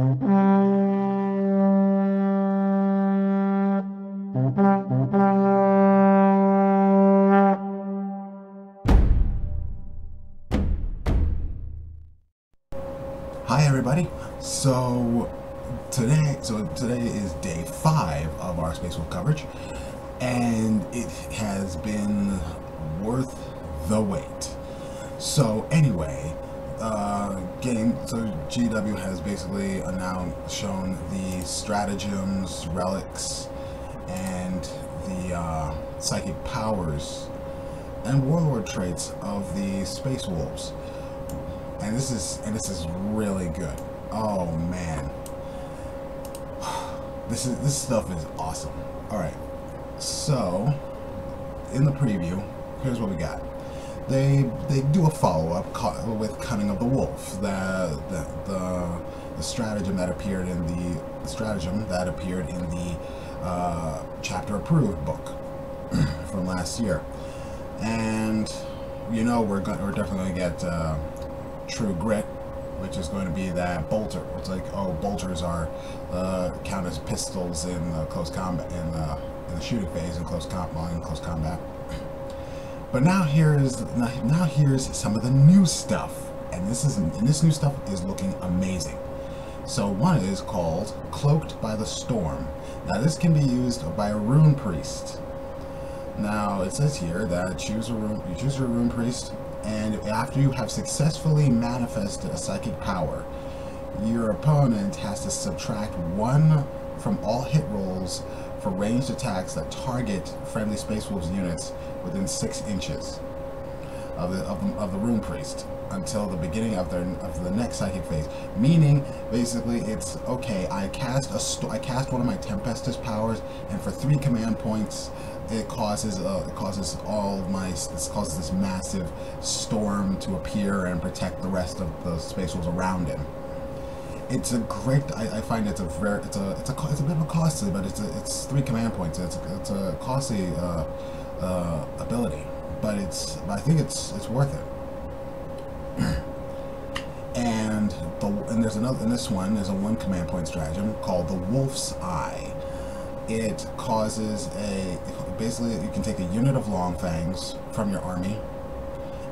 Hi everybody. So today is day 5 of our Space Wolf coverage, and it has been worth the wait. So anyway, GW has basically now shown the Stratagems, Relics, and the psychic powers and Warlord traits of the Space Wolves. And this is really good. Oh man, this stuff is awesome. All right, so in the preview, here's what we got. They do a follow-up with Cunning of the Wolf, the stratagem that appeared in the chapter approved book from last year, and you know we're definitely going to get True Grit, which is going to be that bolter. It's like, oh, bolters are count as pistols in close combat, in the shooting phase, in close combat. But now here's some of the new stuff, and this new stuff is looking amazing. So one is called Cloaked by the Storm. Now this can be used by a rune priest. Now it says here that you choose your rune priest, and after you have successfully manifested a psychic power, your opponent has to subtract 1 from all hit rolls for ranged attacks that target friendly Space Wolves units within 6 inches of the rune priest until the beginning of the next psychic phase. Meaning, basically, it's okay. I cast one of my Tempestus powers, and for 3 command points, it causes this massive storm to appear and protect the rest of the Space Wolves around him. It's a great. I find it's a bit of a costly, but it's 3 command points. It's a costly ability, but I think it's worth it. And there's another. In this one, there's a 1 command point stratagem called the Wolf's Eye. It causes basically you can take a unit of Long Fangs from your army,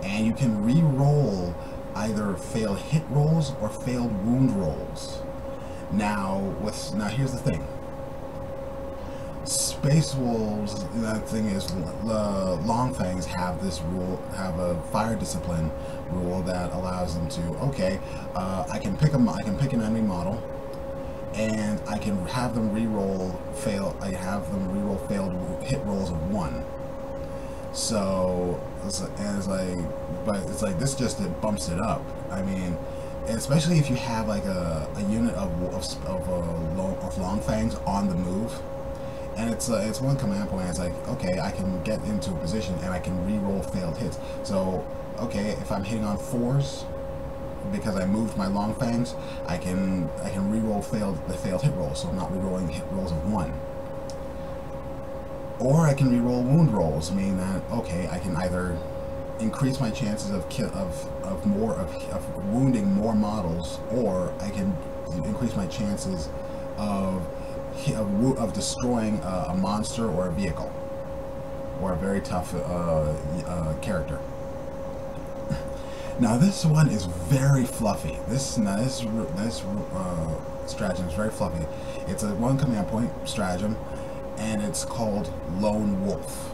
and you can re-roll either failed hit rolls or failed wound rolls. Now here's the thing. Space Wolves, that thing is, Long Fangs have this rule, have a fire discipline rule that allows them to, okay, I can pick an enemy model, and I can have them re-roll failed hit rolls of 1. So this just bumps it up. I mean, especially if you have like a unit of Long Fangs on the move, and it's 1 command point. It's like, okay, I can get into a position and I can re-roll failed hits. So okay, if I'm hitting on 4s because I moved my Long Fangs, I can re-roll the failed hit rolls, so I'm not re-rolling hit rolls of 1. Or I can re-roll wound rolls, meaning that, okay, I can either increase my chances of wounding more models, or I can increase my chances of destroying a monster or a vehicle, or a very tough character. Now this one is very fluffy. This stratagem is very fluffy. It's a 1 command point stratagem, and it's called Lone Wolf.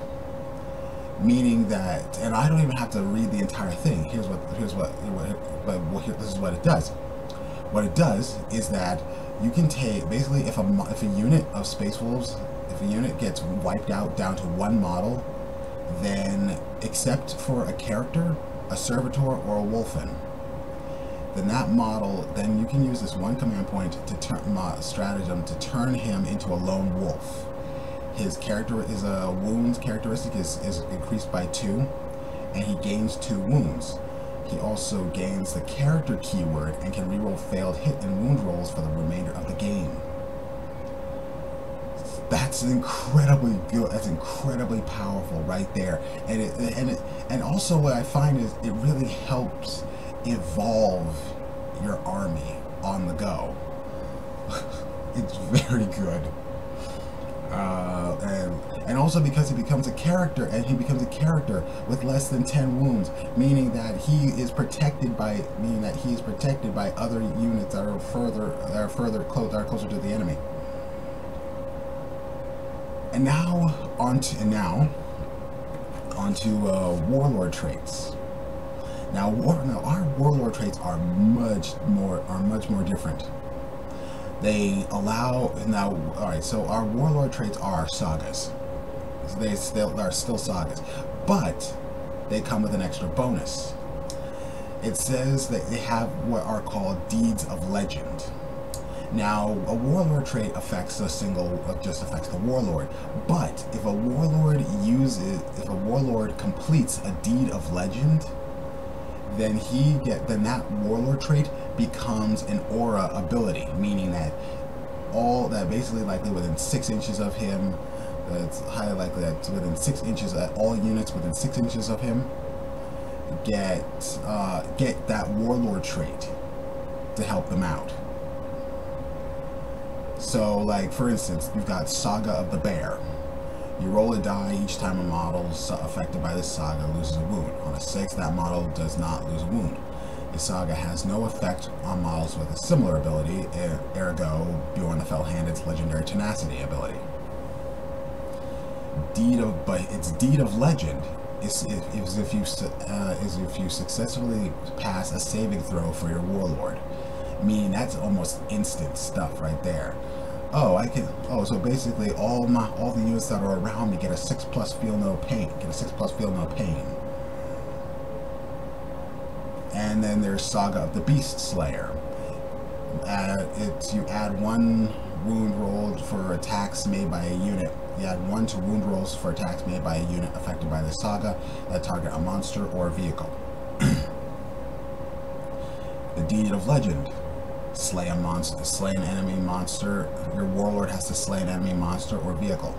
Meaning that, and I don't even have to read the entire thing. This is what it does. What it does is that you can take, basically, if a unit of Space Wolves, if a unit gets wiped out down to 1 model, then except for a character, a servitor, or a wolfen, then that model, then you can use this 1 command point to stratagem to turn him into a lone wolf. His wounds characteristic is increased by 2, and he gains 2 wounds. He also gains the character keyword and can reroll failed hit and wound rolls for the remainder of the game. That's incredibly good. That's incredibly powerful right there. And also what I find is it really helps evolve your army on the go. It's very good. And also because he becomes a character, and he becomes a character with less than 10 wounds, meaning that he is protected by other units that are closer to the enemy. And now onto Warlord traits. Now our Warlord traits are much more different. They allow alright, so our Warlord traits are sagas. They are still sagas, but they come with an extra bonus. It says that they have what are called deeds of legend. Now, a Warlord trait affects just affects the Warlord, but if a Warlord completes a deed of legend, then that Warlord trait becomes an aura ability, meaning that basically likely within 6 inches of him, it's highly likely that within 6 inches, all units within 6 inches of him get that Warlord trait to help them out. So, like, for instance, you've got Saga of the Bear. You roll a die each time a model affected by this saga loses a wound. On a 6, that model does not lose a wound. The saga has no effect on models with a similar ability, ergo, Bjorn the Fell-Handed's legendary tenacity ability. Its deed of legend is if you successfully pass a saving throw for your Warlord, meaning that's almost instant stuff right there. So basically all the units that are around me get a 6+ feel no pain. And then there's Saga of the Beast Slayer. You add 1 wound rolled for attacks made by a unit. You add 1 to wound rolls for attacks made by a unit affected by the saga that target a monster or a vehicle. The Deed of Legend. Slay an enemy monster. Your Warlord has to slay an enemy monster or vehicle.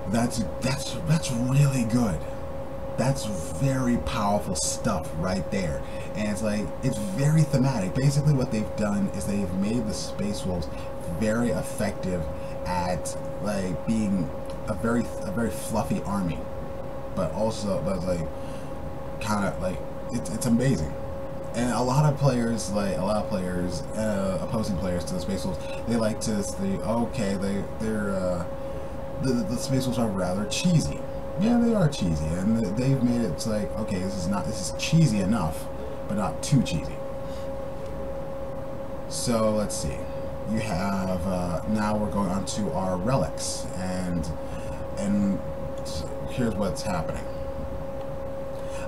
That's really good. That's very powerful stuff right there. And it's very thematic. Basically what they've done is they've made the Space Wolves very effective at being a very fluffy army, but it's amazing. And a lot of players, opposing players to the Space Wolves, they like to think, okay, the Space Wolves are rather cheesy. Yeah, they are cheesy, and they've made it okay, this is cheesy enough, but not too cheesy. So let's see. You have now we're going on to our relics, and here's what's happening.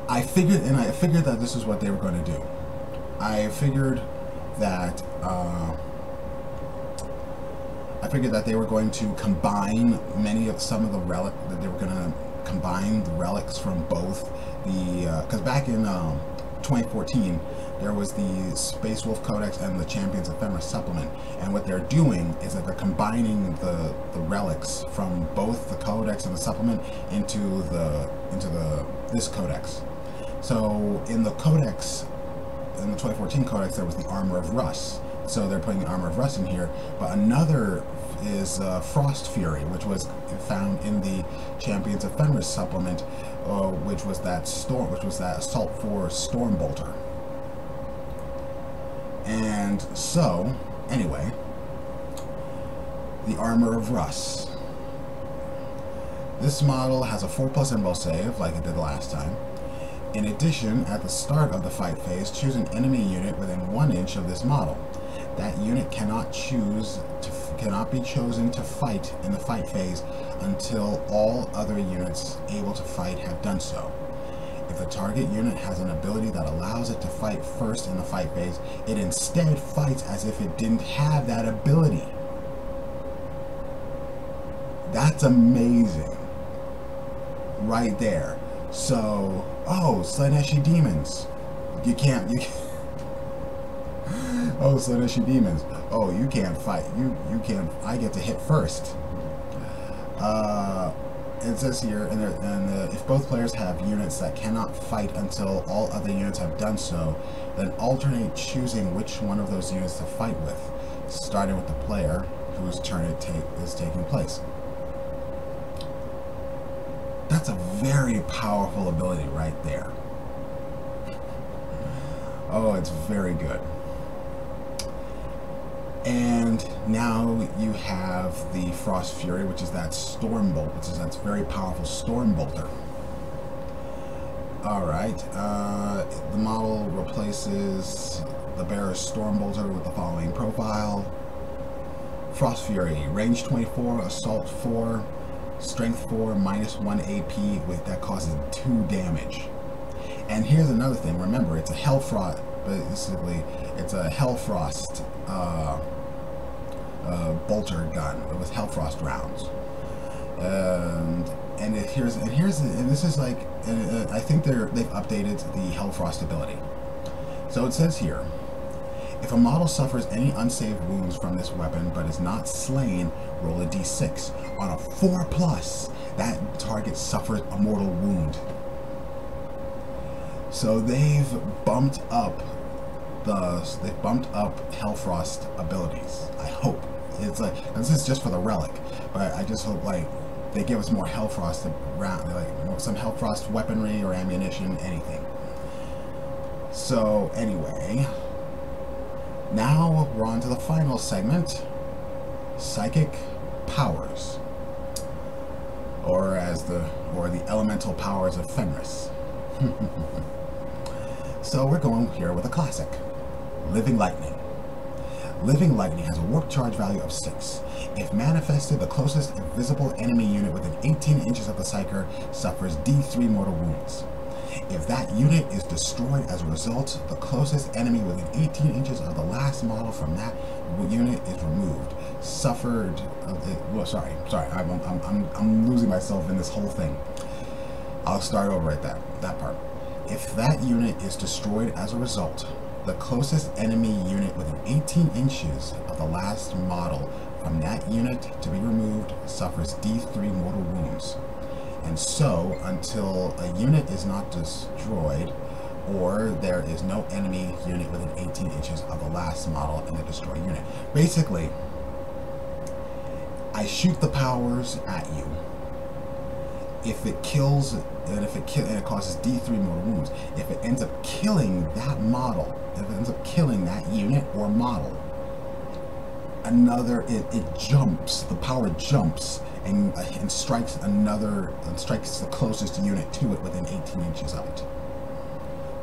I figured that this is what they were going to do. I figured that they were going to combine some of the relics, that they were going to combine the relics from both because back in 2014 there was the Space Wolf Codex and the Champions Ephemeris supplement, and what they're doing is that they're combining the relics from both the Codex and the supplement into this Codex. So in the Codex, in the 2014 Codex, there was the Armor of Rust. So they're putting the Armor of Rust in here, but another is Frost Fury, which was found in the Champions Ephemeris supplement, which was that Assault 4 Storm Bolter. And so, anyway, the Armor of Rust. This model has a 4+ invul save, like it did last time. In addition, at the start of the fight phase, choose an enemy unit within 1 inch of this model. That unit cannot be chosen to fight in the fight phase until all other units able to fight have done so. If the target unit has an ability that allows it to fight first in the fight phase, it instead fights as if it didn't have that ability. That's amazing. Right there. So, Slaaneshi Demons. You can't. Oh, Slaaneshi Demons. Oh, you can't fight. You can't. I get to hit first. it says here, if both players have units that cannot fight until all other units have done so, then alternate choosing which one of those units to fight with, starting with the player whose turn is taking place. That's a very powerful ability right there. Oh, it's very good. And now you have the Frost Fury, which is that Storm Bolt, which is that very powerful Storm Bolter. Alright, the model replaces the bearer's Storm Bolter with the following profile. Frost Fury, range 24, assault 4, strength 4, -1 AP, that causes 2 damage. And here's another thing, remember, it's a Hellfrost, basically, it's a Hellfrost bolter gun with Hellfrost rounds. And this is like, I think they've updated the Hellfrost ability. So it says here, if a model suffers any unsaved wounds from this weapon but is not slain, roll a d6. On a 4+, that target suffers a mortal wound. So they've bumped up Hellfrost abilities. I hope it's like, this is just for the relic, but I just hope like they give us more Hellfrost around, like some Hellfrost weaponry or ammunition, anything. So anyway, now we're on to the final segment, psychic powers, or the elemental powers of Fenris. So we're going here with a classic, Living Lightning. Living Lightning has a warp charge value of 6. If manifested, the closest invisible enemy unit within 18 inches of the Psyker suffers D3 mortal wounds. If that unit is destroyed as a result, the closest enemy within 18 inches of the last model from that unit is removed. I'm losing myself in this whole thing. I'll start over at that part. If that unit is destroyed as a result, the closest enemy unit within 18 inches of the last model from that unit to be removed suffers D3 mortal wounds. And so, until a unit is not destroyed, or there is no enemy unit within 18 inches of the last model in the destroyed unit. Basically, I shoot the powers at you. If it kills, and it causes D3 mortal wounds. If it ends up killing that model, if it ends up killing that unit or model, it jumps. The power jumps and strikes the closest unit to it within 18 inches of it.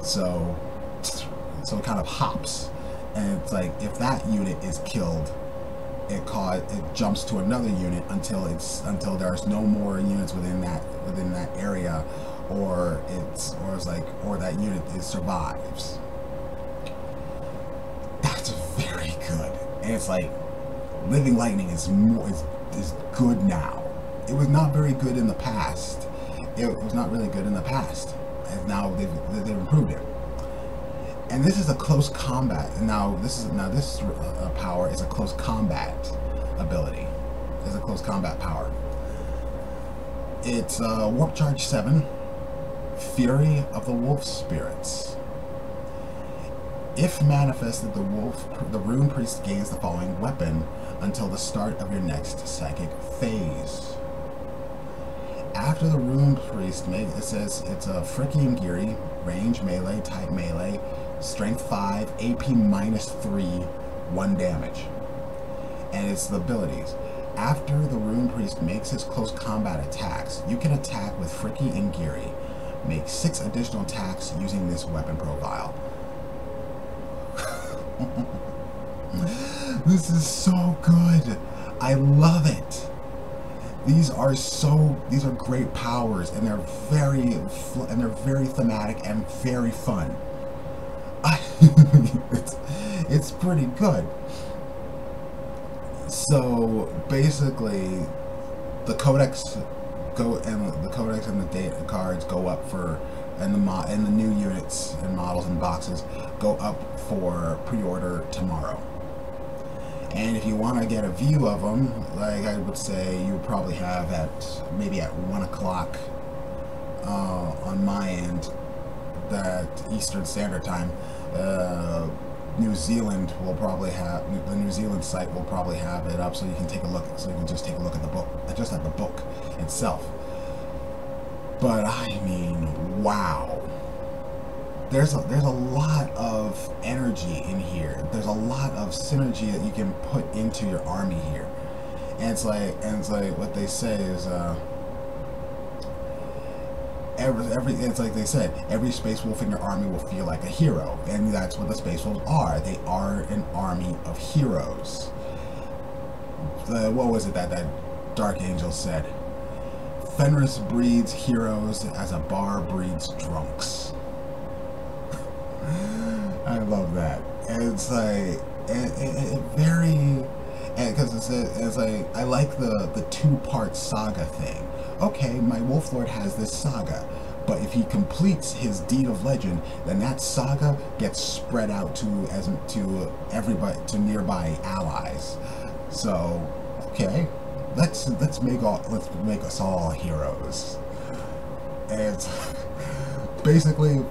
So it kind of hops, and it's like if that unit is killed, it jumps to another unit until there's no more units within that area, or that unit survives. That's very good. And it's like Living Lightning is good now. It was not very good in the past. It was not really good in the past, and now they've improved it. And this is a close combat. This power is a close combat ability. It's a close combat power. It's Warp Charge 7, Fury of the Wolf Spirits. If manifested, the Rune Priest gains the following weapon until the start of your next psychic phase. After the Rune Priest, it says it's a Friki and Giri, range melee, type melee, strength 5, AP -3, 1 damage. And it's the abilities. After the Rune Priest makes his close combat attacks, you can attack with Friki and Giri. Make 6 additional attacks using this weapon profile. This is so good. I love it. These are great powers, and they're very thematic and very fun. It's pretty good. So basically, the codex and the data cards go up and the new units and models and boxes go up for pre-order tomorrow. And if you want to get a view of them, like I would say, you probably have maybe at 1 o'clock on my end, that Eastern Standard Time. New Zealand will probably have, the New Zealand site will probably have it up, so you can take a look. So you can just take a look at the book, just at the book itself. But I mean, wow. There's a lot of energy in here. There's a lot of synergy that you can put into your army here. And it's like what they say is it's like they said, every Space Wolf in your army will feel like a hero, and that's what the Space Wolves are. They are an army of heroes. What was it that Dark Angel said? Fenris breeds heroes as a bar breeds drunks. I love that. And it's like it very, because it's like, I like the two-part saga thing. Okay, my Wolf Lord has this saga, but if he completes his deed of legend, then that saga gets spread out to everybody, to nearby allies. So, okay, let's make us all heroes. And basically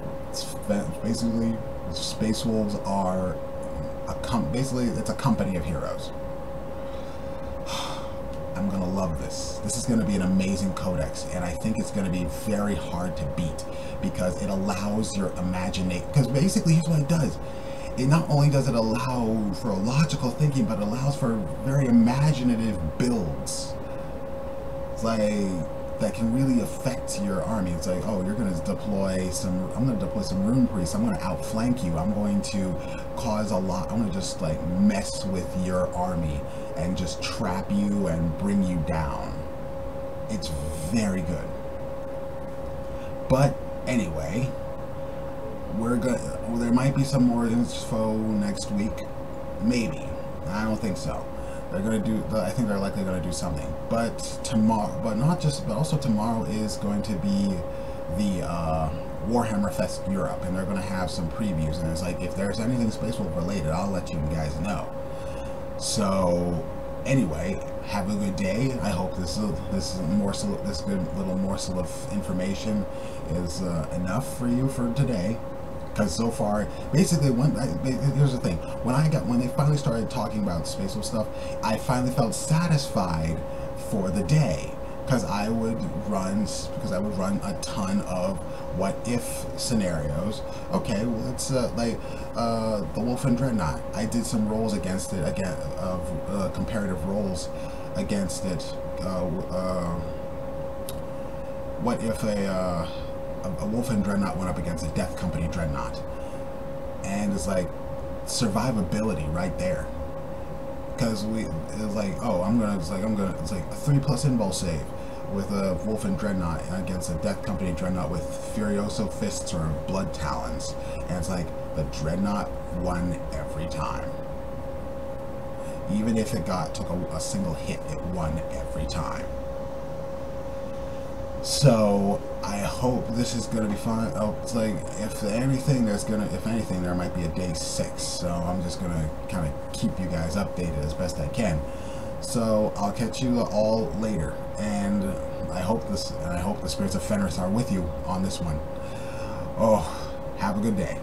Space Wolves are basically it's a company of heroes. I'm gonna love this. This is gonna be an amazing codex, and I think it's gonna be very hard to beat because it allows your imagination. Because basically, here's what it does: it not only does it allow for logical thinking, but it allows for very imaginative builds. It's like that can really affect your army. It's like, oh, you're gonna deploy some. I'm gonna deploy some rune priests. I'm gonna outflank you. I'm going to cause a lot. I'm gonna just like mess with your army and just trap you and bring you down. It's very good. But anyway, there might be some more info next week. Maybe. I don't think so. They're gonna do. I think they're likely gonna do something. But tomorrow, but also tomorrow is going to be the Warhammer Fest Europe, and they're gonna have some previews. And it's like, if there's anything Space Wolf related, I'll let you guys know. So anyway, have a good day. I hope this good little morsel of information is enough for you for today. Because so far, basically, here's the thing: when they finally started talking about Space Wolf stuff, I finally felt satisfied for the day. Because I would run a ton of what if scenarios. Okay, well, it's like the Wolf and Dreadnought. I did some rolls against it, comparative rolls against it. What if a Wolf and Dreadnought went up against a Death Company Dreadnought, and it's like survivability right there. Because it's like, oh, it's like a 3+ invul save with a Wolf and Dreadnought against a Death Company Dreadnought with Furioso Fists or Blood Talons, and it's like the Dreadnought won every time. Even if it took a single hit, it won every time. So I hope this is gonna be fun. Oh, it's like, if anything, there might be a day 6. So I'm just gonna kind of keep you guys updated as best I can. So I'll catch you all later, and I hope the spirits of Fenris are with you on this one. Oh, have a good day.